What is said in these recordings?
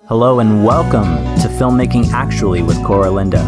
Hello and welcome to Filmmaking Actually with Cora Linda.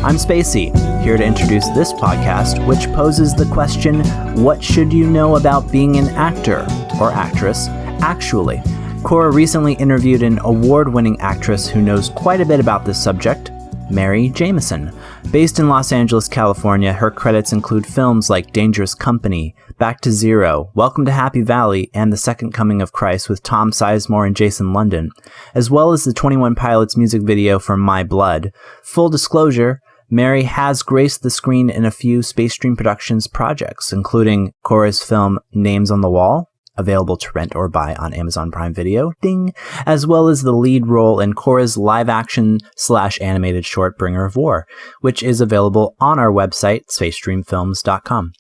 I'm Spacey, here to introduce this podcast, which poses the question, what should you know about being an actor or actress actually? Cora recently interviewed an award-winning actress who knows quite a bit about this subject, Merri Jameson. Based in Los Angeles, California, her credits include films like Dangerous Company, Back to Zero, Welcome to Happy Valley, and The Second Coming of Christ with Tom Sizemore and Jason London, as well as the 21 Pilots music video for My Blood. Full disclosure, Merri has graced the screen in a few Space Stream Productions projects, including Cora's film Names on the Wall, available to rent or buy on Amazon Prime Video, ding, as well as the lead role in Cora's live-action/animated short Bringer of War, which is available on our website, spacestreamfilms.com.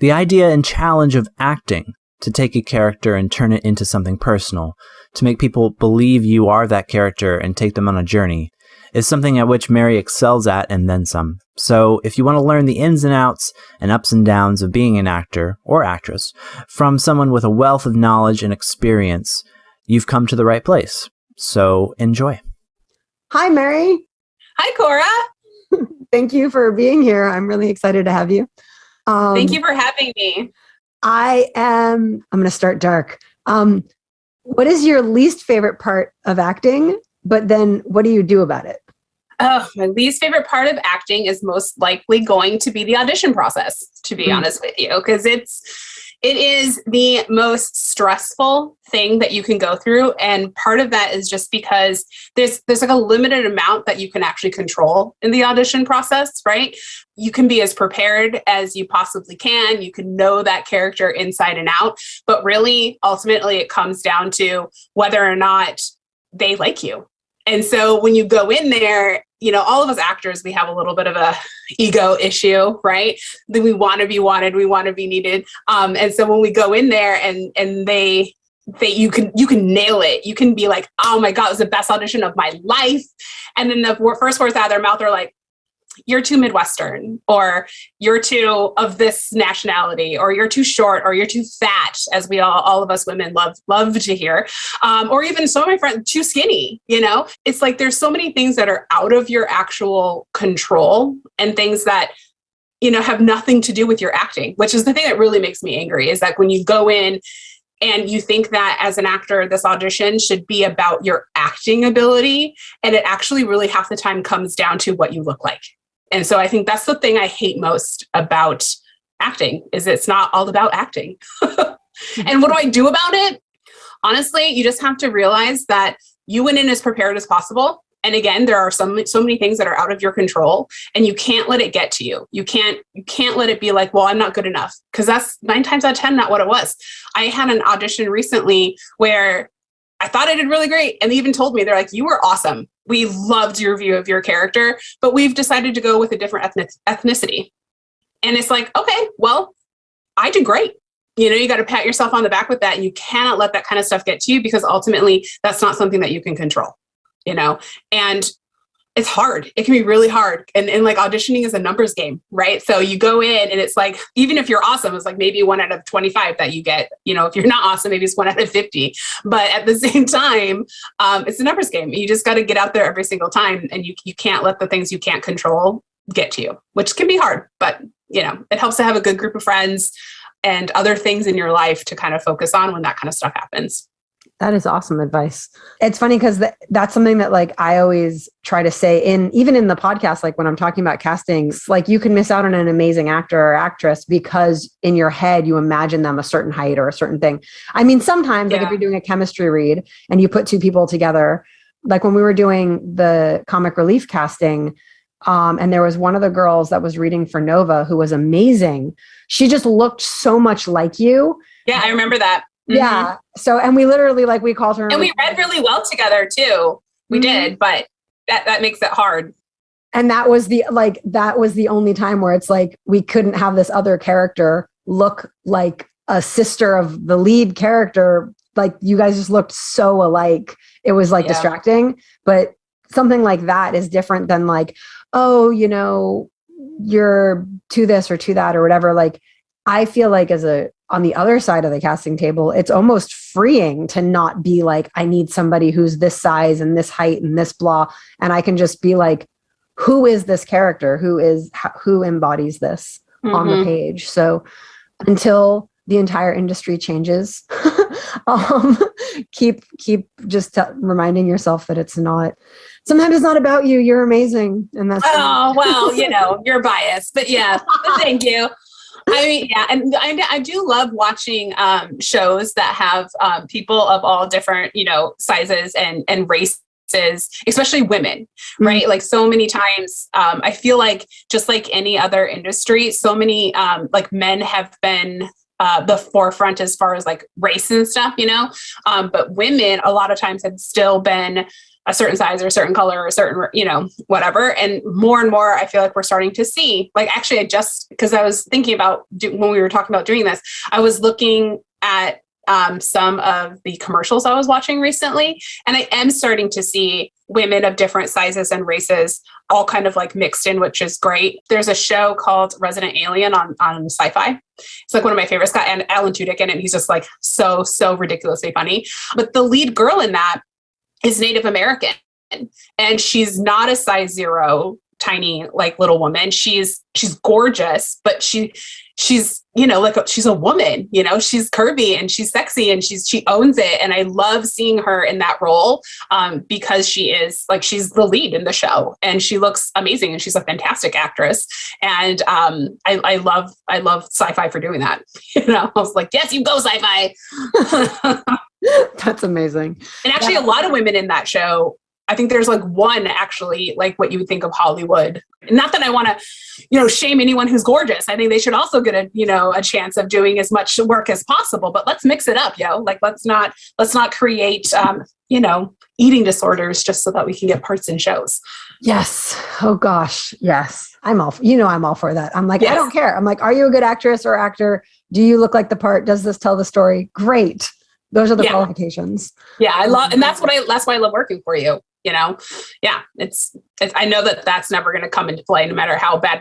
The idea and challenge of acting, to take a character and turn it into something personal, to make people believe you are that character and take them on a journey, is something at which Merri excels at and then some. So if you want to learn the ins and outs and ups and downs of being an actor or actress from someone with a wealth of knowledge and experience, you've come to the right place. So enjoy. Hi, Merri. Hi, Cora. Thank you for being here. I'm really excited to have you. Thank you for having me. I'm going to start dark. What is your least favorite part of acting? But then what do you do about it? Oh, my least favorite part of acting is most likely going to be the audition process, to be honest with you, because it is the most stressful thing that you can go through. And part of that is just because there's like a limited amount that you can actually control in the audition process, right? You can be as prepared as you possibly can. You can know that character inside and out, but really, ultimately, it comes down to whether or not they like you. And so when you go in there, you know, all of us actors, we have a little bit of a ego issue, right? That we want to be wanted, we want to be needed. And so when we go in there and you can nail it. You can be like, oh my God, it was the best audition of my life. And then the first words out of their mouth are like, you're too Midwestern, or you're too of this nationality, or you're too short, or you're too fat, as we all of us women love to hear. Or even some of my friends, too skinny, you know? It's like there's so many things that are out of your actual control and things that, you know, have nothing to do with your acting, which is the thing that really makes me angry, is that when you go in and you think that as an actor, this audition should be about your acting ability, and it actually really half the time comes down to what you look like. And so I think that's the thing I hate most about acting, is it's not all about acting. And what do I do about it? Honestly, you just have to realize that you went in as prepared as possible. And again, there are so many things that are out of your control, and you can't let it get to you. You can't let it be like, well, I'm not good enough, because that's 9 times out of 10 not what it was. I had an audition recently where I thought I did really great. And they even told me, they're like, you were awesome. We loved your view of your character, but we've decided to go with a different ethnicity. And it's like, okay, well, I did great. You know, you got to pat yourself on the back with that. And you cannot let that kind of stuff get to you, because ultimately that's not something that you can control, you know? And it's hard. It can be really hard. And like auditioning is a numbers game, right? So you go in and it's like, even if you're awesome, it's like maybe 1 out of 25 that you get. You know, if you're not awesome, maybe it's 1 out of 50. But at the same time, it's a numbers game. You just got to get out there every single time. And you can't let the things you can't control get to you, which can be hard. But, you know, it helps to have a good group of friends and other things in your life to kind of focus on when that kind of stuff happens. That is awesome advice. It's funny because that's something that like I always try to say even in the podcast, like when I'm talking about castings, like you can miss out on an amazing actor or actress because in your head, you imagine them a certain height or a certain thing. I mean, sometimes like if you're doing a chemistry read and you put 2 people together, like when we were doing the comic relief casting, and there was one of the girls that was reading for Nova who was amazing. She just looked so much like you. Yeah, I remember that. Yeah. So, and we literally like, we called her. And we read really well together too. We did, but that makes it hard. And that was the only time where it's like, we couldn't have this other character look like a sister of the lead character. Like you guys just looked so alike. It was like distracting, but something like that is different than like, oh, you know, you're to this or to that or whatever. Like, I feel like as a on the other side of the casting table, it's almost freeing to not be like, I need somebody who's this size and this height and this blah. And I can just be like, who is this character? Who embodies this on the page? So until the entire industry changes, keep just reminding yourself that sometimes it's not about you. You're amazing. And that's, well, you're biased, but yeah, thank you. I mean, yeah. And I do love watching shows that have people of all different, sizes and races, especially women, right? Like so many times, I feel like just like any other industry, so many like men have been the forefront as far as like race and stuff, but women a lot of times have still been a certain size or a certain color or a certain, whatever. And more, I feel like we're starting to see, like, actually, because I was thinking about when we were talking about doing this, I was looking at some of the commercials I was watching recently, and I am starting to see women of different sizes and races all kind of like mixed in, which is great. There's a show called Resident Alien on Sci-Fi. It's like one of my favorites, got Alan Tudyk in it. He's just like so ridiculously funny. But the lead girl in that is Native American, and she's not a size 0 tiny like little woman. She's gorgeous, but she's she's a woman, she's curvy and she's sexy and she owns it. And I love seeing her in that role because she's the lead in the show and she looks amazing and she's a fantastic actress. And I love Sci-Fi for doing that. I was like, yes, you go Sci-Fi. That's amazing. And actually a lot of women in that show, I think there's like one actually like what you would think of Hollywood. Not that I want to, shame anyone who's gorgeous. I think they should also get a chance of doing as much work as possible, but let's mix it up, Like, let's not create, eating disorders just so that we can get parts in shows. Yes. Oh gosh. Yes. I'm all for that. I'm like, yes. I don't care. I'm like, are you a good actress or actor? Do you look like the part? Does this tell the story? Great. Those are the qualifications. Yeah. And that's why I love working for you. It's I know that's never going to come into play, no matter how bad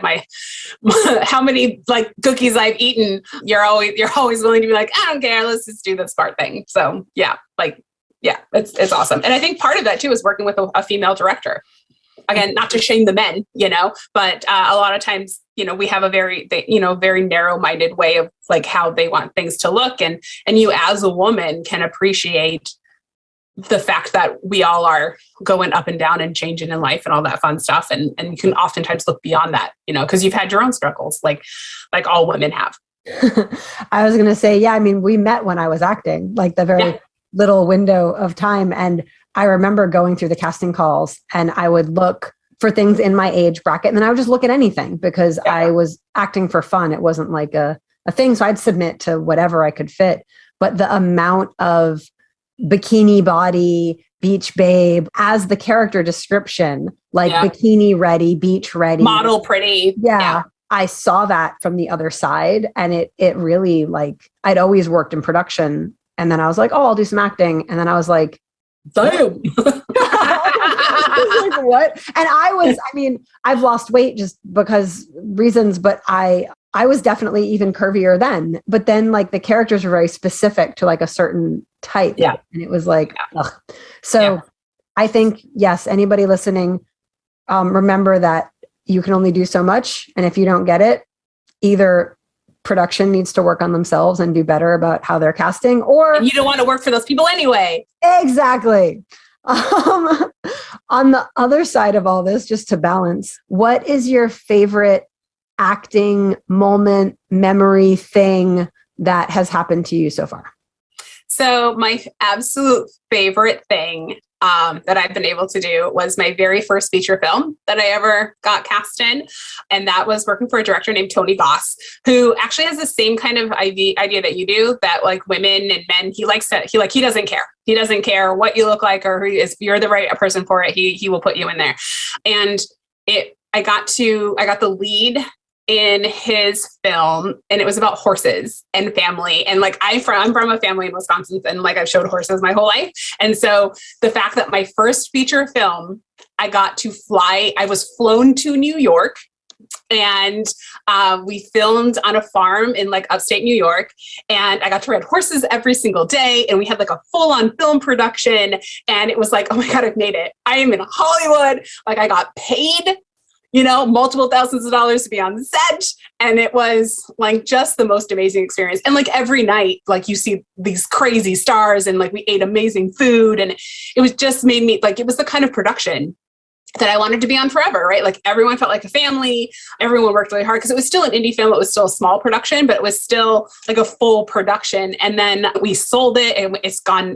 how many like cookies I've eaten. You're always willing to be like, I don't care. Let's just do this part thing. So it's awesome. And I think part of that too is working with a female director. Again, not to shame the men, but a lot of times, we have a very narrow-minded way of like how they want things to look. And you as a woman can appreciate the fact that we all are going up and down and changing in life and all that fun stuff. And you can oftentimes look beyond that, because you've had your own struggles like all women have. I was going to say, we met when I was acting, like the very little window of time. And I remember going through the casting calls and I would look for things in my age bracket. And then I would just look at anything because I was acting for fun. It wasn't like a thing. So I'd submit to whatever I could fit. But the amount of bikini body, beach babe as the character description, like bikini ready, beach ready, model pretty. Yeah. I saw that from the other side. And it really like, I'd always worked in production. And then I was like, oh, I'll do some acting. And then I was like, damn. Like, what? And I've lost weight just because reasons, but I was definitely even curvier then. But then like the characters were very specific to like a certain type. Yeah. And it was like, ugh. So I think, yes, anybody listening, remember that you can only do so much. And if you don't get it, either production needs to work on themselves and do better about how they're casting, or and you don't want to work for those people anyway. Exactly. On the other side of all this, just to balance, what is your favorite acting moment, memory thing that has happened to you so far? So my absolute favorite thing that I've been able to do was my very first feature film that I ever got cast in. And that was working for a director named Tony Goss, who actually has the same kind of idea that you do, that like women and men, he doesn't care. He doesn't care what you look like or if you're the right person for it, he will put you in there. And I got the lead in his film, and it was about horses and family. And like I'm from a family in Wisconsin, and like I've showed horses my whole life. And so the fact that my first feature film, I got to fly, I was flown to New York And we filmed on a farm in like upstate New York, and I got to ride horses every single day. And we had like a full-on film production. And it was like, oh my God, I've made it. I am in Hollywood. Like I got paid, multiple thousands of dollars to be on set. And it was like just the most amazing experience. And like every night, like you see these crazy stars and like we ate amazing food. And it was just made me like, it was the kind of production that I wanted to be on forever, right? Like everyone felt like a family. Everyone worked really hard because it was still an indie film. It was still a small production, but it was still like a full production. And then we sold it and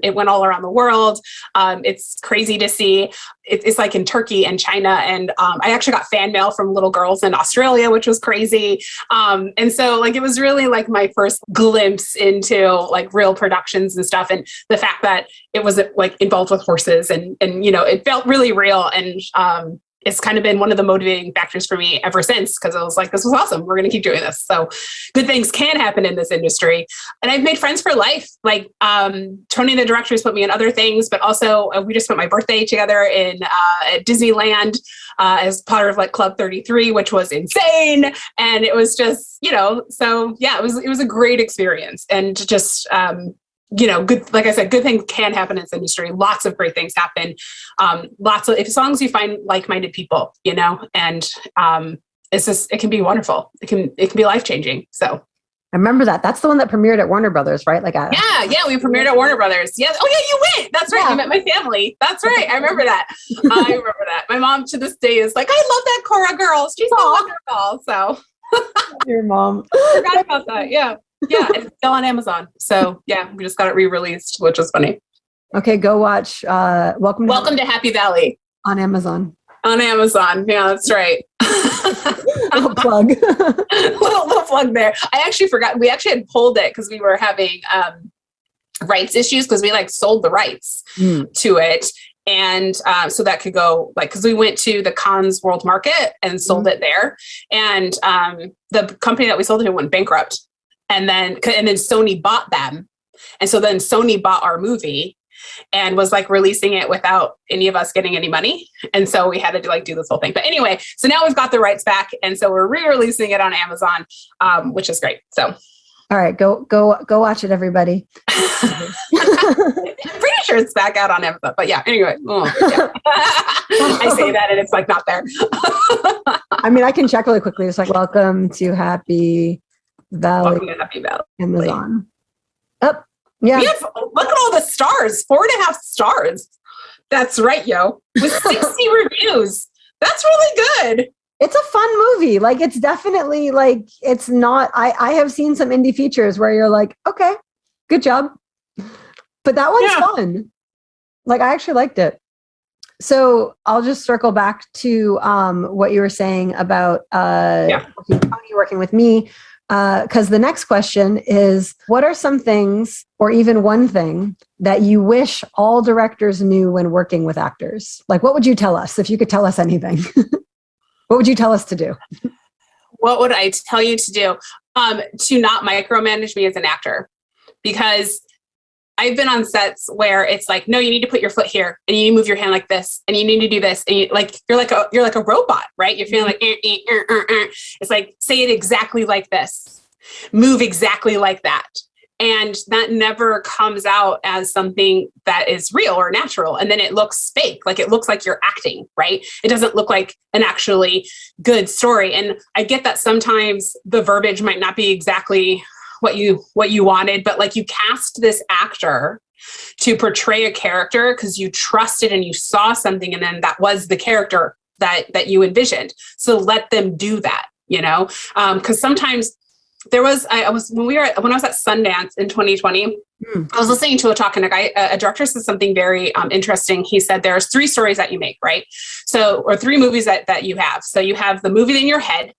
it went all around the world. It's crazy to see. It's like in Turkey and China. And I actually got fan mail from little girls in Australia, which was crazy. And so like, it was really like my first glimpse into like real productions and stuff. And the fact that it was like involved with horses and it felt really real. And it's kind of been one of the motivating factors for me ever since, because I was like, this was awesome. We're going to keep doing this. So good things can happen in this industry. And I've made friends for life. Like Tony, the director, has put me in other things, but also we just spent my birthday together at Disneyland as part of like Club 33, which was insane. And it was just, so yeah, it was a great experience. And just, good, like I said, good things can happen in this industry. Lots of great things happen. As long as you find like-minded people, and it's just, it can be wonderful. It can be life-changing. So I remember that. That's the one that premiered at Warner Brothers, right? Like, yeah, we premiered at Warner Brothers. Yes. Oh yeah, you went. That's right. Yeah. You met my family. That's right. I remember that. My mom to this day is like, I love that Cora girl. She's so wonderful. So your mom. Forgot about that. Yeah. Yeah, it's still on Amazon. So yeah, we just got it re-released, which is funny. Okay, go watch Welcome to Happy Valley on Amazon. On Amazon, yeah, that's right. Little plug. little plug there. I actually forgot. We actually had pulled it because we were having rights issues because we like sold the rights to it. And so that could go like, because we went to the Cannes World Market and sold it there. And the company that we sold it to went bankrupt. And then Sony bought them. And so then Sony bought our movie and was like releasing it without any of us getting any money. And so we had to do this whole thing. But anyway, so now we've got the rights back. And so we're re-releasing it on Amazon, which is great. So. All right, go watch it, everybody. I'm pretty sure it's back out on Amazon, but yeah, anyway. Yeah. I say that and it's like not there. I mean, I can check really quickly. It's like, welcome to Happy Valley. Amazon. Oh, yeah. Look at all the stars, 4.5 stars. That's right, yo. With 60 reviews. That's really good. It's a fun movie. Like, it's definitely like, it's not, I have seen some indie features where you're like, okay, good job. But that one's fun. Like, I actually liked it. So I'll just circle back to what you were saying about working with me. Because the next question is, what are some things, or even one thing, that you wish all directors knew when working with actors? Like, what would you tell us if you could tell us anything? What would you tell us to do? What would I tell you to do? To not micromanage me as an actor, because I've been on sets where it's like, no, you need to put your foot here and you need to move your hand like this and you need to do this. And you're like a robot, right? You're feeling like, it's like, say it exactly like this, move exactly like that. And that never comes out as something that is real or natural. And then it looks fake. Like it looks like you're acting, right? It doesn't look like an actually good story. And I get that sometimes the verbiage might not be exactly what you wanted, but like you cast this actor to portray a character because you trusted and you saw something, and then that was the character that you envisioned. So let them do that, because sometimes when I was at Sundance in 2020, I was listening to a talk, and a director said something very interesting. He said, there's 3 stories that you make, right? So, or 3 movies that you have. So you have the movie in your head,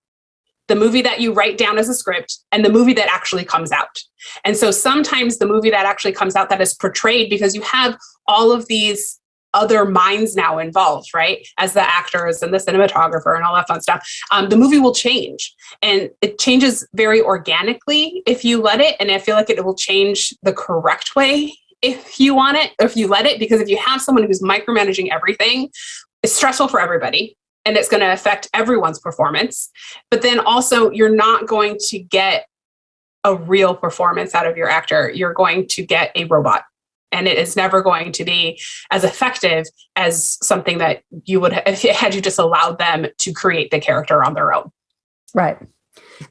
the movie that you write down as a script, and the movie that actually comes out. And so sometimes the movie that actually comes out that is portrayed, because you have all of these other minds now involved, right? As the actors and the cinematographer and all that fun stuff, the movie will change, and it changes very organically if you let it. And I feel like it will change the correct way if you want it, if you let it, because if you have someone who's micromanaging everything, it's stressful for everybody. and it's going to affect everyone's performance. But then also you're not going to get a real performance out of your actor. You're going to get a robot, and it is never going to be as effective as something that you would have had you just allowed them to create the character on their own. Right.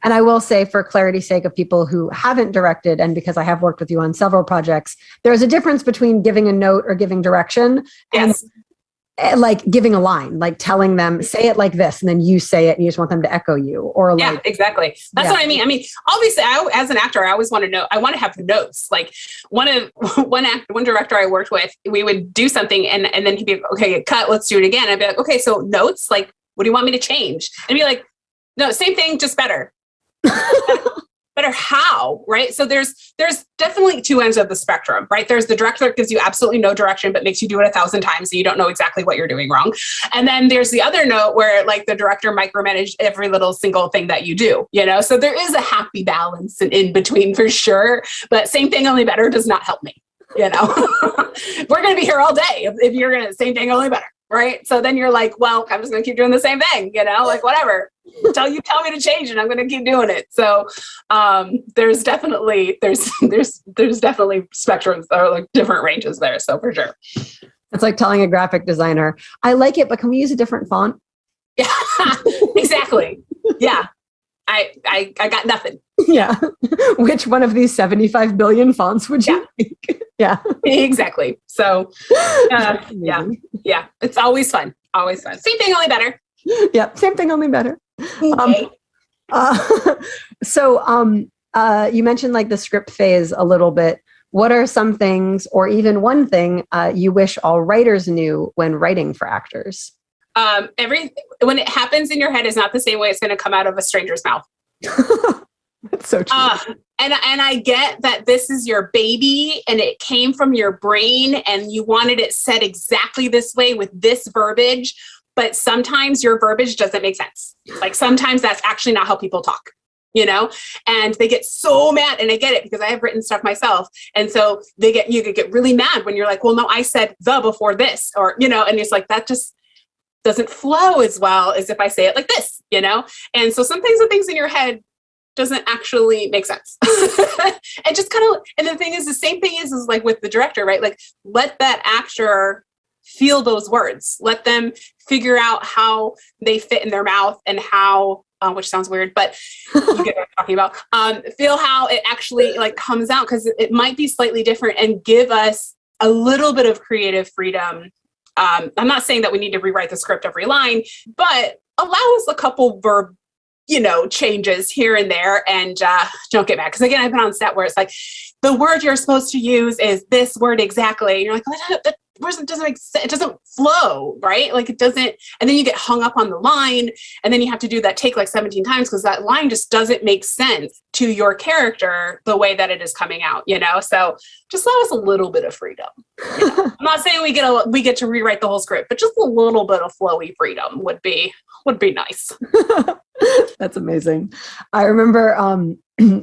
And I will say, for clarity's sake of people who haven't directed, and because I have worked with you on several projects, there's a difference between giving a note or giving direction and like giving a line, like telling them, say it like this, and then you say it and you just want them to echo you, or like, exactly. That's what I mean. I mean, obviously as an actor, I always want to know, I want to have the notes. Like one director I worked with, we would do something and then he'd be like, okay, cut, let's do it again. I'd be like, okay, so notes, like, what do you want me to change? And be like, no, same thing, just better. Better how, right? So there's definitely two ends of the spectrum, right? There's the director that gives you absolutely no direction, but makes you do it 1,000 times so you don't know exactly what you're doing wrong. And then there's the other note where like the director micromanage every little single thing that you do, you know? So there is a happy balance in between for sure, but same thing, only better does not help me, you know? We're going to be here all day if you're going to same thing, only better. Right. So then you're like, well, I'm just going to keep doing the same thing, you know, like whatever, tell me to change it. I'm going to keep doing it. So there's definitely spectrums or like different ranges there. So for sure. It's like telling a graphic designer, I like it, but can we use a different font? Yeah, exactly. Yeah. I got nothing. Yeah. Which one of these 75 billion fonts would you make? Yeah. Exactly. So yeah. It's always fun. Always fun. Same thing, only better. Yeah. Same thing, only better. Okay. You mentioned like the script phase a little bit. What are some things, or even one thing, you wish all writers knew when writing for actors? When it happens in your head is not the same way it's going to come out of a stranger's mouth. That's so true. And I get that this is your baby and it came from your brain and you wanted it said exactly this way with this verbiage, but sometimes your verbiage doesn't make sense. Like sometimes that's actually not how people talk, you know, and they get so mad, and I get it because I have written stuff myself. And so you could get really mad when you're like, well, no, I said the before this, or, you know, and it's like, that just doesn't flow as well as if I say it like this, you know? And so some things in your head doesn't actually make sense. And just kind of, and the thing is, the same thing is like with the director, right? Like let that actor feel those words, let them figure out how they fit in their mouth and how, which sounds weird, but you get what I'm talking about. Feel how it actually like comes out, because it might be slightly different, and give us a little bit of creative freedom. I'm not saying that we need to rewrite the script every line, but allow us a couple verb, you know, changes here and there, and don't get mad. Because again, I've been on set where it's like, the word you're supposed to use is this word exactly. And you're like, that doesn't make sense. It doesn't flow, right? Like it doesn't. And then you get hung up on the line, and then you have to do that take like 17 times because that line just doesn't make sense to your character the way that it is coming out, you know? So just allow us a little bit of freedom. You know? I'm not saying we get to rewrite the whole script, but just a little bit of flowy freedom would be nice. That's amazing. I remember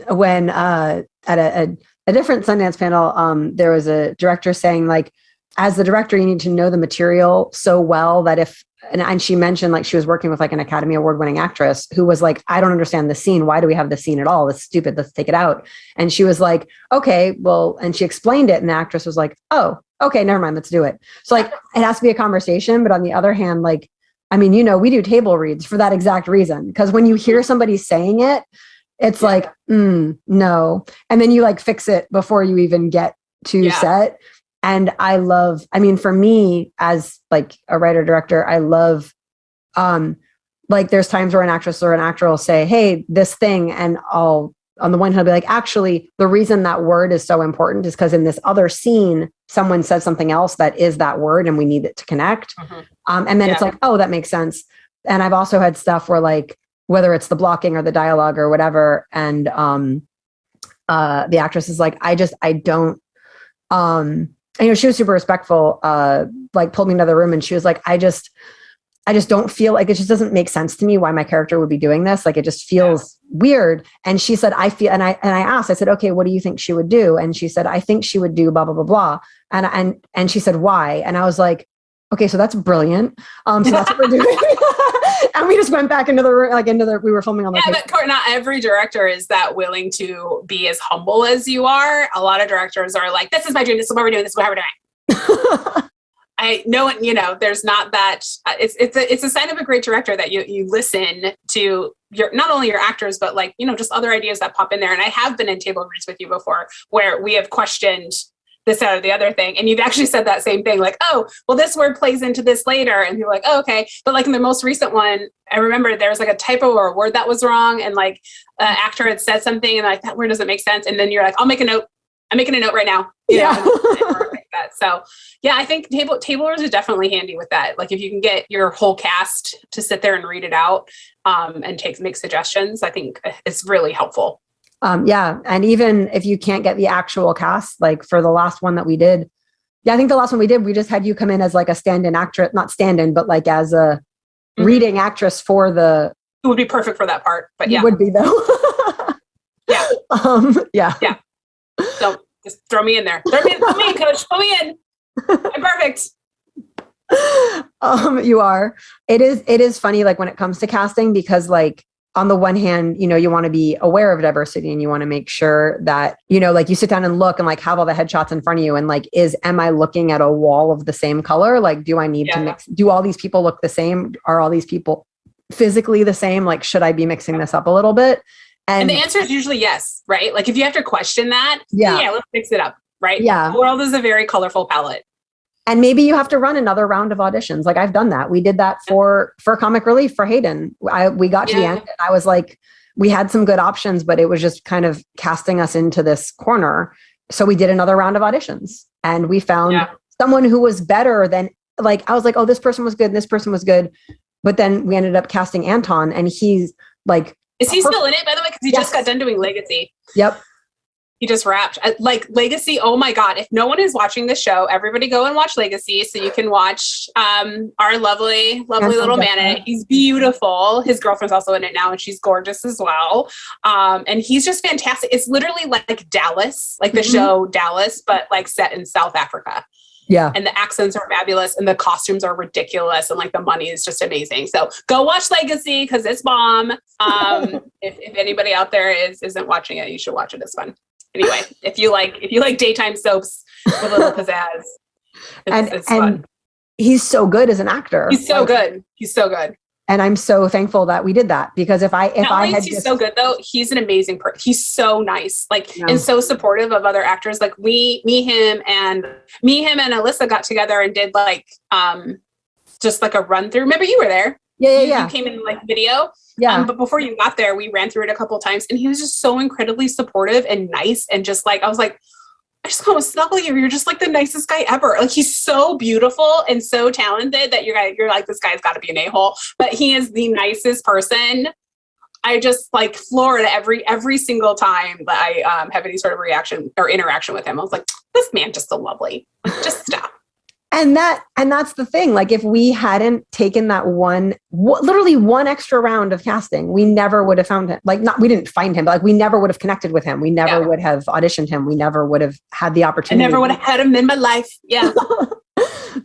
when at a different Sundance panel, there was a director saying, like, as the director, you need to know the material so well that and she mentioned like she was working with like an Academy Award winning actress who was like, I don't understand the scene. Why do we have this scene at all? It's stupid. Let's take it out. And she was like, okay, well, and she explained it. And the actress was like, oh, okay, never mind. Let's do it. So like, it has to be a conversation. But on the other hand, like, I mean, you know, we do table reads for that exact reason. Because when you hear somebody saying it, it's like, no. And then you like fix it before you even get to set. And for me as like a writer director, I love, like there's times where an actress or an actor will say, hey, this thing. And on the one hand, I'll be like, actually, the reason that word is so important is because in this other scene, someone said something else that is that word and we need it to connect. And then it's like, oh, that makes sense. And I've also had stuff where like, whether it's the blocking or the dialogue or whatever. And the actress is like, I don't, you know, she was super respectful, like pulled me into the room and she was like, I just don't feel like, it just doesn't make sense to me why my character would be doing this. Like, it just feels weird. And she said, I asked, I said, okay, what do you think she would do? And she said, I think she would do blah, blah, blah, blah. And she said, why? And I was like, okay, so that's brilliant. So that's what we're doing. And we just went back into the room, we were filming on location. Yeah, but not every director is that willing to be as humble as you are. A lot of directors are like, this is my dream. This is what we're doing. This is what we're doing. I know, there's not that. It's a sign of a great director that you listen to not only your actors, but like, just other ideas that pop in there. And I have been in table reads with you before where we have questioned this, that, or the other thing. And you've actually said that same thing, like, oh, well, this word plays into this later. And you're like, oh, okay. But like in the most recent one, I remember there was like a typo or a word that was wrong. And like an actor had said something and like, that word doesn't make sense. And then you're like, I'll make a note. I'm making a note right now. Like that. So yeah, I think table reads are definitely handy with that. Like if you can get your whole cast to sit there and read it out and make suggestions, I think it's really helpful. Yeah. And even if you can't get the actual cast, like for the last one that we did, I think the last one we did, we just had you come in as like a stand-in actress, not stand-in, but like as a reading actress for the... It would be perfect for that part, but yeah. It would be though. Yeah. Yeah. So just throw me in there. Throw me in, coach. Put me in. I'm perfect. You are. It is funny, like when it comes to casting, because like, on the one hand, you want to be aware of diversity and you want to make sure that, like you sit down and look and like have all the headshots in front of you and like, am I looking at a wall of the same color? Like, do I need to mix? Do all these people look the same? Are all these people physically the same? Like, should I be mixing this up a little bit? And the answer is usually yes, right? Like if you have to question that, let's mix it up, right? Yeah. The world is a very colorful palette. And maybe you have to run another round of auditions. Like I've done that. We did that for Comic Relief for Hayden. We got to the end and I was like, we had some good options, but it was just kind of casting us into this corner. So we did another round of auditions and we found someone who was better than, like, I was like, oh, this person was good and this person was good. But then we ended up casting Anton and he's like... Is he still in it, by the way? Because he just got done doing Legacy. Yep. He just wrapped. Like Legacy, oh my God. If no one is watching this show, everybody go and watch Legacy so you can watch our lovely little man in it. He's beautiful. His girlfriend's also in it now and she's gorgeous as well. And he's just fantastic. It's literally like Dallas, like the show Dallas, but like set in South Africa. Yeah. And the accents are fabulous and the costumes are ridiculous and like the money is just amazing. So go watch Legacy because it's bomb. If anybody out there isn't watching it, you should watch it. It's fun. Anyway, if you like daytime soaps with a little pizzazz, it's fun. He's so good as an actor. He's so good. He's so good. And I'm so thankful that we did that because if I had he's so good though, he's an amazing person. He's so nice, and so supportive of other actors. Like me, him, and Alyssa got together and did like just like a run through. Remember you were there? Yeah. You came in like video. Yeah. But before you got there, we ran through it a couple of times and he was just so incredibly supportive and nice. And just like, I was like, I just want to snuggle you. You're just like the nicest guy ever. Like he's so beautiful and so talented that you're like, this guy's got to be an a-hole, but he is the nicest person. I just like floored every single time that I have any sort of reaction or interaction with him. I was like, this man just so lovely. Just stop. And that's the thing. Like if we hadn't taken that literally one extra round of casting, we never would have found him. Like we didn't find him, but like we never would have connected with him. We never would have auditioned him. We never would have had the opportunity. I never would have had him in my life. Yeah.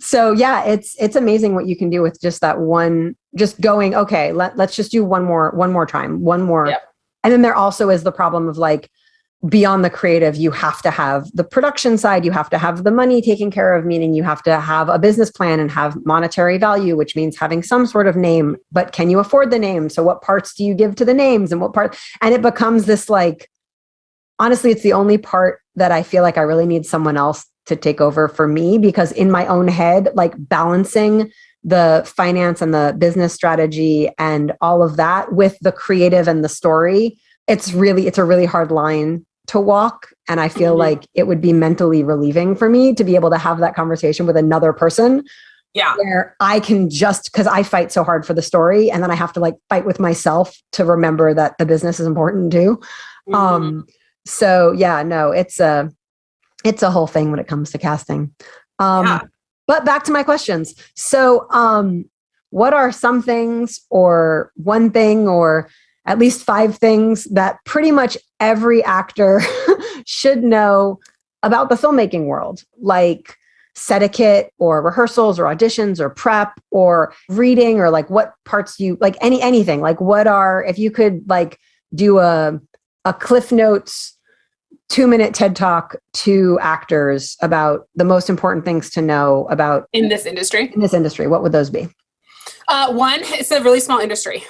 So yeah, it's amazing what you can do with just that one, just going, okay, let's just do one more time. Yep. And then there also is the problem of like, beyond the creative, you have to have the production side, you have to have the money taken care of, meaning you have to have a business plan and have monetary value, which means having some sort of name, but can you afford the name? So what parts do you give to the names and what part? And it becomes this like, honestly, it's the only part that I feel like I really need someone else to take over for me, because in my own head, like balancing the finance and the business strategy and all of that with the creative and the story, it's a really hard line to walk. And I feel like it would be mentally relieving for me to be able to have that conversation with another person. Yeah. Where I can because I fight so hard for the story. And then I have to like fight with myself to remember that the business is important too. So yeah, no, it's a whole thing when it comes to casting. But back to my questions. So what are some things or one thing or at least 5 things that pretty much every actor should know about the filmmaking world? Like etiquette or rehearsals or auditions or prep or reading, or like what parts you like, anything, like what are, if you could like do a Cliff Notes 2-minute TED Talk to actors about the most important things to know about in this industry, what would those be? One, it's a really small industry.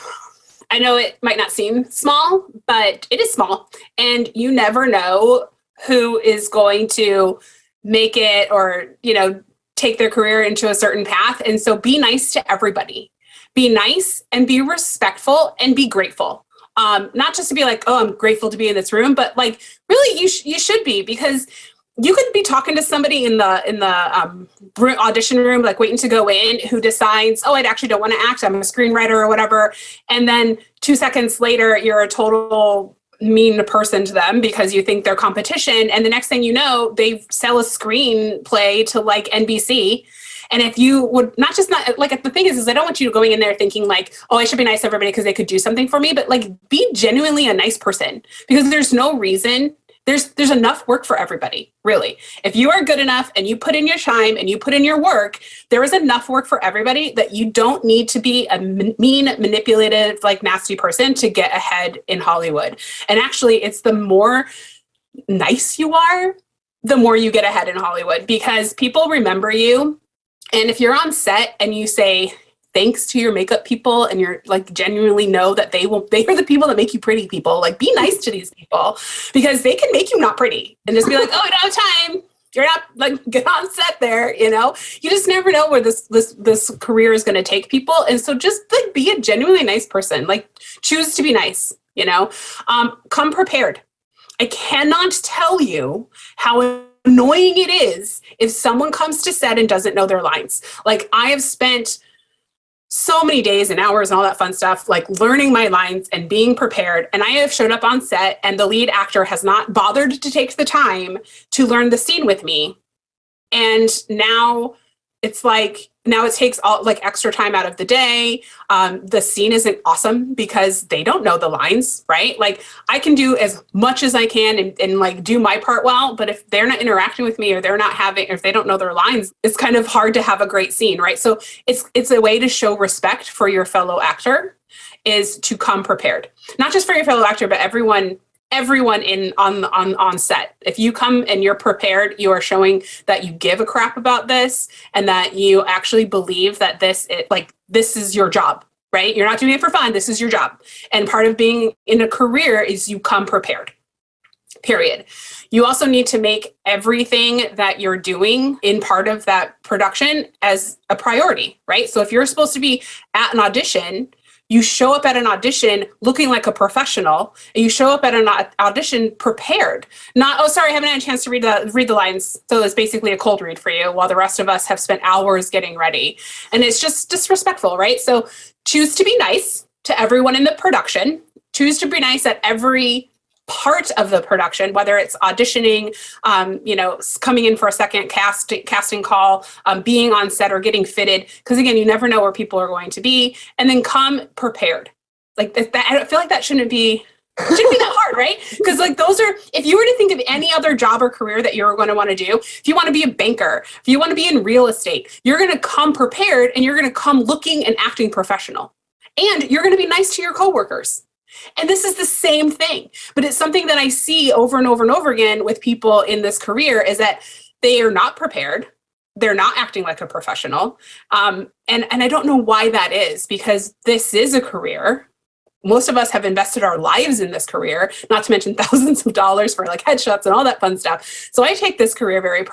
I know it might not seem small, but it is small, and you never know who is going to make it or, take their career into a certain path. And so be nice to everybody. Be nice and be respectful and be grateful. Not just to be like, oh, I'm grateful to be in this room, but like really you should be, because you could be talking to somebody in the audition room, like waiting to go in, who decides, oh, I actually don't want to act, I'm a screenwriter or whatever. And then 2 seconds later, you're a total mean person to them because you think they're competition. And the next thing you know, they sell a screenplay to like NBC. And if you would not like, the thing is I don't want you going in there thinking like, oh, I should be nice to everybody because they could do something for me, but like be genuinely a nice person, because there's no reason. There's enough work for everybody, really. If you are good enough and you put in your time and you put in your work, there is enough work for everybody that you don't need to be a mean, manipulative, like nasty person to get ahead in Hollywood. And actually, it's the more nice you are, the more you get ahead in Hollywood, because people remember you. And if you're on set and you say thanks to your makeup people and you're like genuinely know that they are the people that make you pretty people, like be nice to these people, because they can make you not pretty and just be like, oh, I don't have time. You're not like, get on set there. You just never know where this career is going to take people. And so just like be a genuinely nice person, like choose to be nice, come prepared. I cannot tell you how annoying it is if someone comes to set and doesn't know their lines. Like I have spent so many days and hours and all that fun stuff, like learning my lines and being prepared. And I have showed up on set and the lead actor has not bothered to take the time to learn the scene with me. And now it's like, now it takes all like extra time out of the day. The scene isn't awesome because they don't know the lines, right? Like I can do as much as I can and like do my part well, but if they're not interacting with me or if they don't know their lines, it's kind of hard to have a great scene, right? So it's a way to show respect for your fellow actor is to come prepared. Not just for your fellow actor, but everyone on set. If you come and you're prepared, you are showing that you give a crap about this and that you actually believe that this is your job, right? You're not doing it for fun. This is your job. And part of being in a career is you come prepared, period. You also need to make everything that you're doing in part of that production as a priority, right? So if you're supposed to be at an audition, you show up at an audition looking like a professional, and you show up at an audition prepared. Not, oh, sorry, I haven't had a chance to read the lines. So it's basically a cold read for you while the rest of us have spent hours getting ready. And it's just disrespectful, right? So choose to be nice to everyone in the production. Choose to be nice at every part of the production, whether it's auditioning, coming in for a second casting call, being on set or getting fitted. Because again, you never know where people are going to be, and then come prepared. Like that, I feel like that shouldn't be that hard, right? Because like those are, if you were to think of any other job or career that you're going to want to do, if you want to be a banker, if you want to be in real estate, you're going to come prepared and you're going to come looking and acting professional, and you're going to be nice to your coworkers. And this is the same thing, but it's something that I see over and over and over again with people in this career is that they are not prepared. They're not acting like a professional. And I don't know why that is, because this is a career. Most of us have invested our lives in this career, not to mention thousands of dollars for like headshots and all that fun stuff. So I take this career very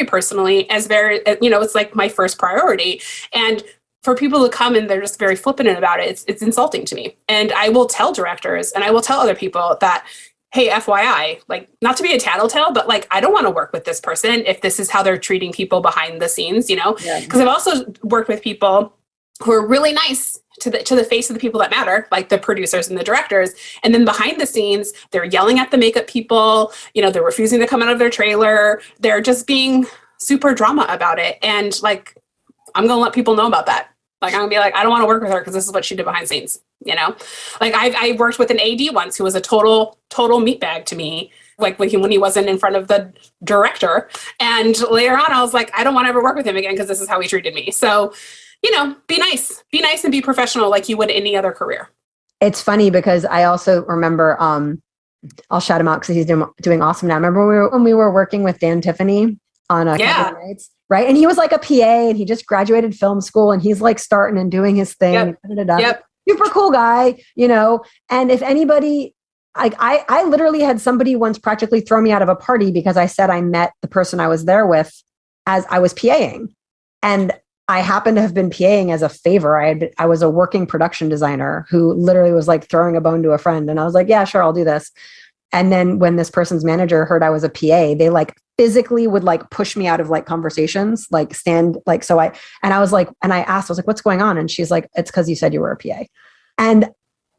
personally as it's like my first priority. And for people to come and they're just very flippant about it, it's insulting to me. And I will tell directors and I will tell other people that, hey, FYI, like not to be a tattletale, but like, I don't want to work with this person if this is how they're treating people behind the scenes, because I've also worked with people who are really nice to the face of the people that matter, like the producers and the directors. And then behind the scenes, they're yelling at the makeup people, they're refusing to come out of their trailer. They're just being super drama about it. And like, I'm going to let people know about that. Like, I'm going to be like, I don't want to work with her because this is what she did behind the scenes, Like I worked with an AD once who was a total meatbag to me like when he wasn't in front of the director. And later on, I was like, I don't want to ever work with him again because this is how he treated me. So, be nice and be professional like you would any other career. It's funny because I also remember, I'll shout him out because he's doing awesome now. Remember when we were working with Dan Tiffany on Company Nights, right? And he was like a PA and he just graduated film school and he's like starting and doing his thing. Yep. Super cool guy, and if anybody, like I literally had somebody once practically throw me out of a party because I said I met the person I was there with as I was PAing. And I happened to have been PAing as a favor. I was a working production designer who literally was like throwing a bone to a friend. And I was like, yeah, sure, I'll do this. And then when this person's manager heard I was a PA, they like physically would like push me out of like conversations, like stand like, I asked, I was like, what's going on? And she's like, it's because you said you were a PA. And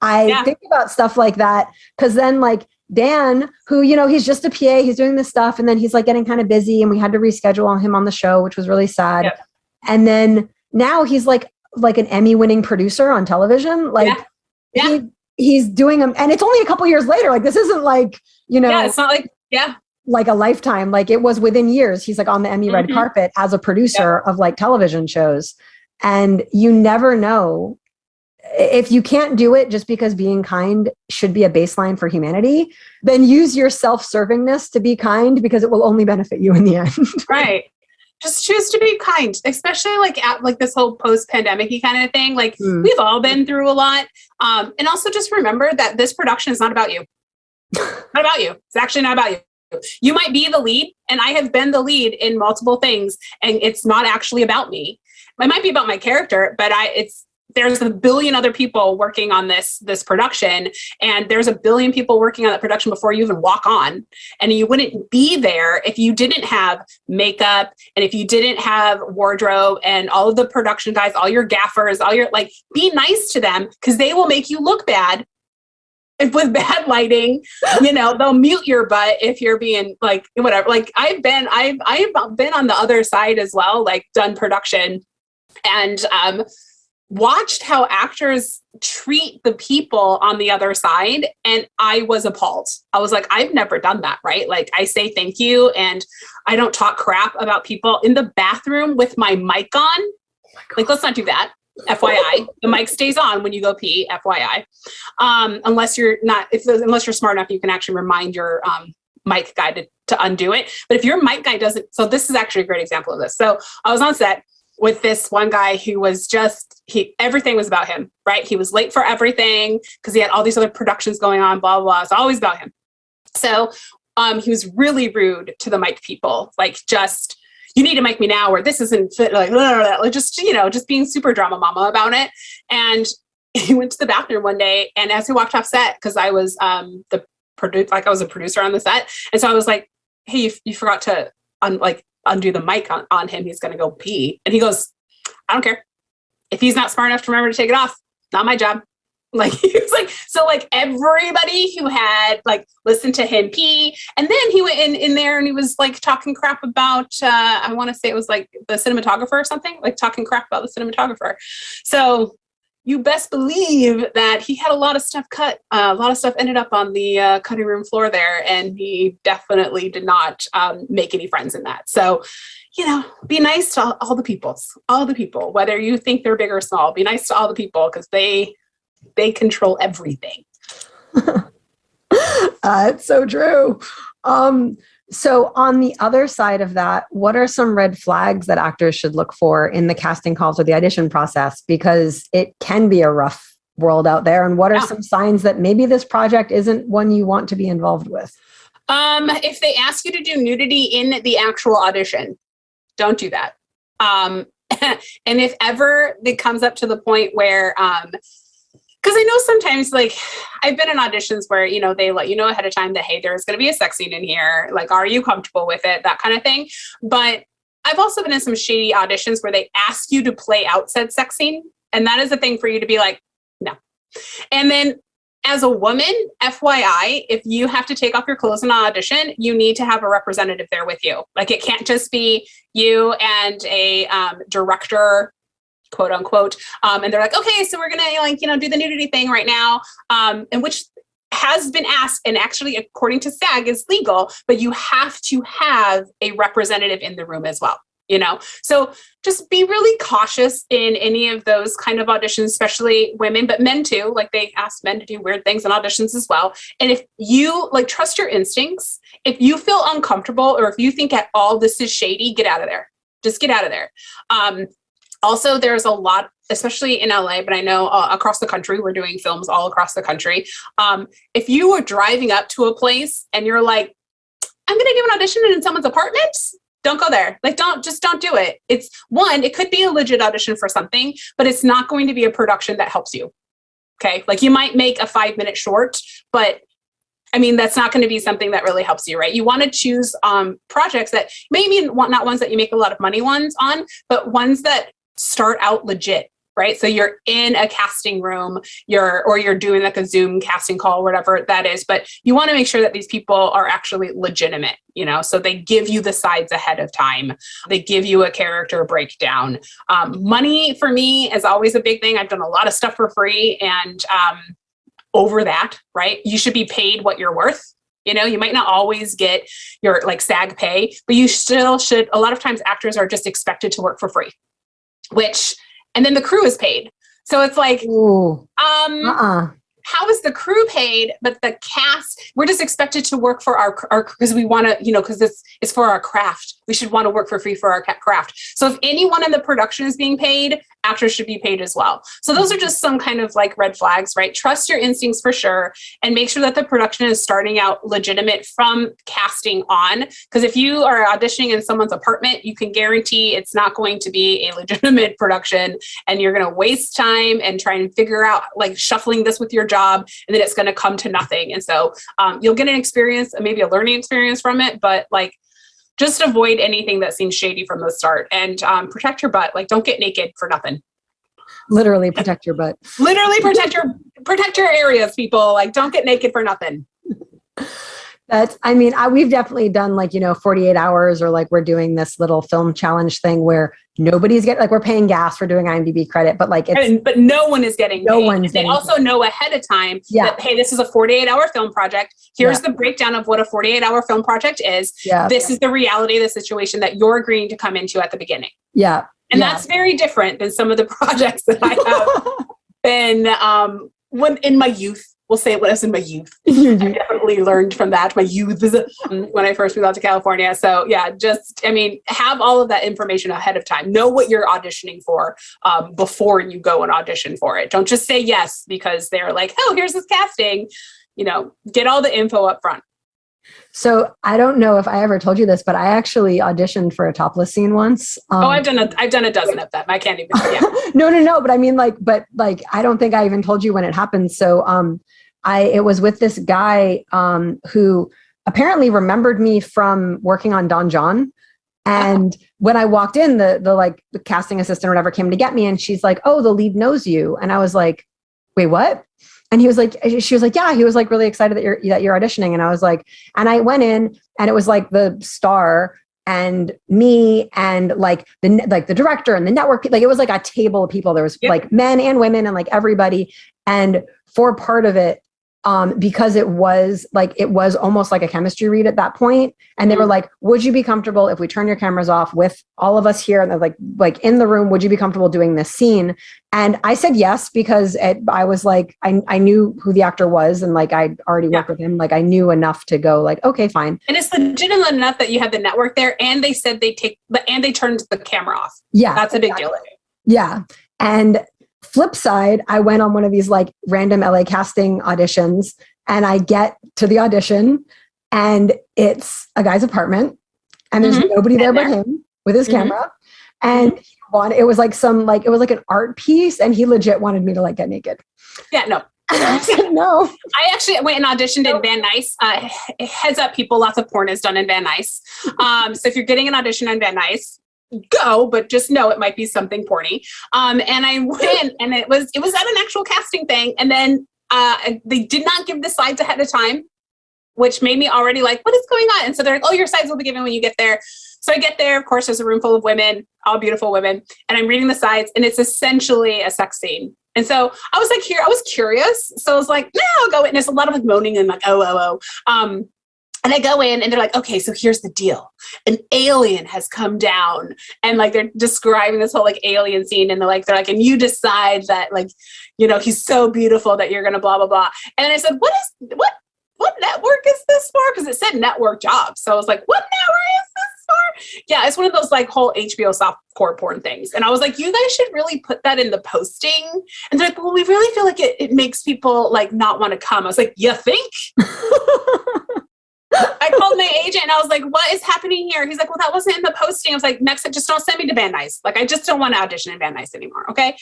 I think about stuff like that. Cause then like Dan, who, he's just a PA, he's doing this stuff. And then he's like getting kind of busy and we had to reschedule him on the show, which was really sad. Yep. And then now he's like an Emmy winning producer on television. Like he's doing them. And it's only a couple years later. Like this isn't like, it's not like, like a lifetime. Like it was within years. He's like on the Emmy red carpet as a producer of like television shows. And you never know if you can't do it just because being kind should be a baseline for humanity, then use your self-servingness to be kind because it will only benefit you in the end. Right. Just choose to be kind, especially like at like this whole post-pandemic-y kind of thing. Like we've all been through a lot. And also just remember that this production is not about you. Not about you. It's actually not about you. You might be the lead, and I have been the lead in multiple things, and it's not actually about me. It might be about my character, but there's a billion other people working on this production, and there's a billion people working on that production before you even walk on. And you wouldn't be there if you didn't have makeup and if you didn't have wardrobe and all of the production guys, all your gaffers, be nice to them because they will make you look bad. If with bad lighting, they'll mute your butt if you're being like, whatever. Like I've been on the other side as well, like done production and, watched how actors treat the people on the other side. And I was appalled. I was like, I've never done that, right? Like I say thank you. And I don't talk crap about people in the bathroom with my mic on. Like, let's not do that. FYI, the mic stays on when you go pee, FYI. Unless you're smart enough, you can actually remind your mic guy to undo it. But if your mic guy doesn't, so this is actually a great example of this. So I was on set with this one guy who was everything was about him, right? He was late for everything because he had all these other productions going on, blah, blah, blah. It's always about him. So he was really rude to the mic people, like just, you need to mic me now, or this isn't fit, like, blah, blah, blah, just being super drama mama about it. And he went to the bathroom one day, and as he walked off set, because I was I was a producer on the set, and so I was like, hey, you forgot to undo the mic on him. He's going to go pee. And he goes, I don't care. If he's not smart enough to remember to take it off, not my job. Like, he was like, so like everybody who had like listened to him pee. And then he went in there and he was like talking crap about, I want to say it was like the cinematographer or something, like talking crap about the cinematographer. So you best believe that he had a lot of stuff cut. A lot of stuff ended up on the cutting room floor there. And he definitely did not make any friends in that. So, be nice to all the people, whether you think they're big or small, be nice to all the people because they control everything. It's so true. So on the other side of that, what are some red flags that actors should look for in the casting calls or the audition process? Because it can be a rough world out there. And what are some signs that maybe this project isn't one you want to be involved with? If they ask you to do nudity in the actual audition, don't do that. And if ever it comes up to the point where, because I know sometimes, like, I've been in auditions where, they let you know ahead of time that, hey, there's going to be a sex scene in here. Like, are you comfortable with it? That kind of thing. But I've also been in some shady auditions where they ask you to play out said sex scene. And that is a thing for you to be like, no. And then as a woman, FYI, if you have to take off your clothes in an audition, you need to have a representative there with you. Like, it can't just be you and a director, quote unquote. And they're like, okay, so we're going to do the nudity thing right now. And which has been asked, and actually, according to SAG, is legal, but you have to have a representative in the room as well. So just be really cautious in any of those kind of auditions, especially women, but men too. Like, they ask men to do weird things in auditions as well. And if you trust your instincts, if you feel uncomfortable, or if you think at all this is shady, get out of there. Just get out of there. Also, there's a lot, especially in LA, but I know across the country, we're doing films all across the country. If you were driving up to a place and you're like, I'm going to give an audition in someone's apartment, don't go there. Don't do it. It could be a legit audition for something, but it's not going to be a production that helps you. Okay. You might make a 5-minute short, but that's not going to be something that really helps you, right? You want to choose projects that maybe not ones that you make a lot of money on, but ones that start out legit, right? So you're in a casting room, you're doing a Zoom casting call, whatever that is, but you want to make sure that these people are actually legitimate, so they give you the sides ahead of time. They give you a character breakdown. Money for me is always a big thing. I've done a lot of stuff for free, and over that, right? You should be paid what you're worth. You might not always get your SAG pay, but you still should. A lot of times actors are just expected to work for free, and then the crew is paid. So it's how is the crew paid, but the cast, we're just expected to work for our because we want to, because it's for our craft. We should want to work for free for our craft. So if anyone in the production is being paid, actors should be paid as well. So those are just some kind of red flags, right? Trust your instincts for sure, and make sure that the production is starting out legitimate from casting on. Because if you are auditioning in someone's apartment, you can guarantee it's not going to be a legitimate production, and you're going to waste time and try and figure out shuffling this with your job, and then it's going to come to nothing. And so you'll get an experience, maybe a learning experience from it, but just avoid anything that seems shady from the start, and protect your butt. Don't get naked for nothing. Literally protect your butt. Literally protect your areas, people. Don't get naked for nothing. We've definitely done 48 hours, or we're doing this little film challenge thing where nobody's getting, we're paying gas for doing IMDb credit, but but no one is getting paid. They also paid. know ahead of time that, hey, this is a 48-hour film project. Here's the breakdown of what a 48-hour film project is. Yeah. This is the reality of the situation that you're agreeing to come into at the beginning. Yeah. And that's very different than some of the projects that I have been when in my youth. We'll say it was in my youth. I definitely learned from that. My youth is when I first moved out to California. So have all of that information ahead of time. Know what you're auditioning for before you go and audition for it. Don't just say yes because they're oh, here's this casting. Get all the info up front. So I don't know if I ever told you this, but I actually auditioned for a topless scene once. I've done a dozen of them. I can't even. Yeah. No. But I don't think I even told you when it happened. So it was with this guy who apparently remembered me from working on Don John. And when I walked in, the casting assistant or whatever came to get me, and she's like, "Oh, the lead knows you." And I was like, "Wait, what?" And she was like, "Yeah." He was really excited that you're auditioning. And I was like, and I went in, and it was the star and me and the director and the network. It was a table of people. There was men and women and everybody. And for part of it, because it was almost like a chemistry read at that point. And they were like, "Would you be comfortable if we turn your cameras off with all of us here?" And they're like in the room, "Would you be comfortable doing this scene?" And I said yes, because I was I knew who the actor was, and I'd already worked with him. I knew enough to go okay, fine. And it's legitimate enough that you have the network there, and they said they turned the camera off. Yeah. That's a big deal. Yeah. And flip side, I went on one of these random LA casting auditions, and I get to the audition, and it's a guy's apartment, and there's nobody there but him with his camera. And it was it was an art piece, and he legit wanted me to get naked. Yeah, no. I said no. I actually went and auditioned in Van Nuys. Heads up, people, lots of porn is done in Van Nuys. So if you're getting an audition on Van Nuys, go, but just know it might be something porny. And I went, and it was at an actual casting thing. And then they did not give the sides ahead of time, which made me already what is going on? And so they're "Oh, your sides will be given when you get there." So I get there, of course, there's a room full of women, all beautiful women. And I'm reading the sides, and it's essentially a sex scene. And so I was like, I was curious. So I was like, no, I'll go in. And there's a lot of like moaning and like, and I go in and they're like, okay, so here's the deal. An alien has come down, and like they're describing this whole like alien scene, and they're like, and you decide that like, you know, he's so beautiful that you're gonna blah blah blah. And then I said, what network is this for? Because it said network jobs. So I was like, what network is this for? Yeah, it's one of those like whole HBO softcore porn things. And I was like, you guys should really put that in the posting. And they're like, well, we really feel like it makes people like not want to come. I was like, you think? I called my agent and I was like, what is happening here? He's like, well, that wasn't in the posting. I was like, next time, just don't send me to Van Nuys. Like, I just don't want to audition in Van Nuys anymore. Okay.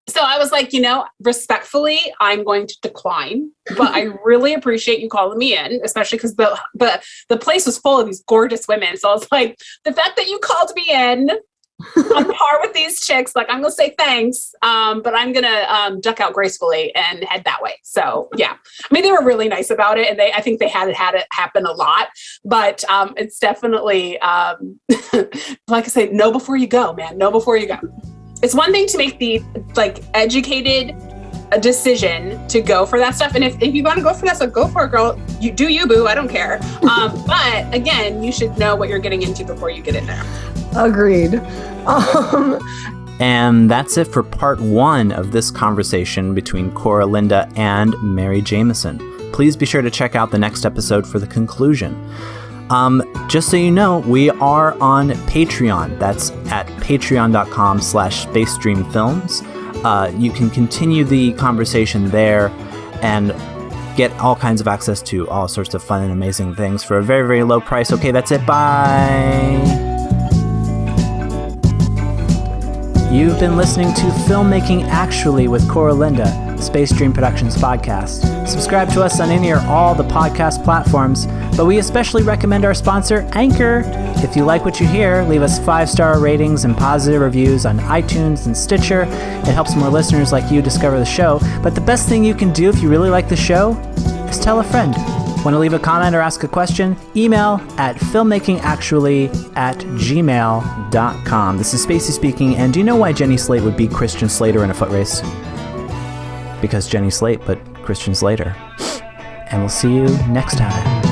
So I was like, you know, respectfully, I'm going to decline, but I really appreciate you calling me in, especially because the place was full of these gorgeous women. So I was like, the fact that you called me in on par with these chicks, like, I'm going to say thanks, but I'm going to duck out gracefully and head that way. So yeah, I mean, they were really nice about it. And I think they had it happen a lot, but it's definitely, like I say, know before you go, man. Know before you go. It's one thing to make the like educated decision to go for that stuff. And if you want to go for that stuff, go for it, girl. You do you, boo. I don't care. But again, you should know what you're getting into before you get in there. Agreed. And that's it for part 1 of this conversation between Cora Linda and Merri Jameson. Please be sure to check out the next episode for the conclusion. Just so you know, we are on Patreon. That's at patreon.com/spacedreamfilms. You can continue the conversation there and get all kinds of access to all sorts of fun and amazing things for a very, very low price. Okay, that's it. Bye. You've been listening to Filmmaking Actually with Cora Linda, Space Dream Productions podcast. Subscribe to us on any or all the podcast platforms, but we especially recommend our sponsor, Anchor. If you like what you hear, leave us 5-star ratings and positive reviews on iTunes and Stitcher. It helps more listeners like you discover the show. But the best thing you can do if you really like the show is tell a friend. Want to leave a comment or ask a question? Email at filmmakingactually@gmail.com. This is Spacey speaking, and do you know why Jenny Slate would beat Christian Slater in a foot race? Because Jenny Slate, but Christian Slater. And we'll see you next time.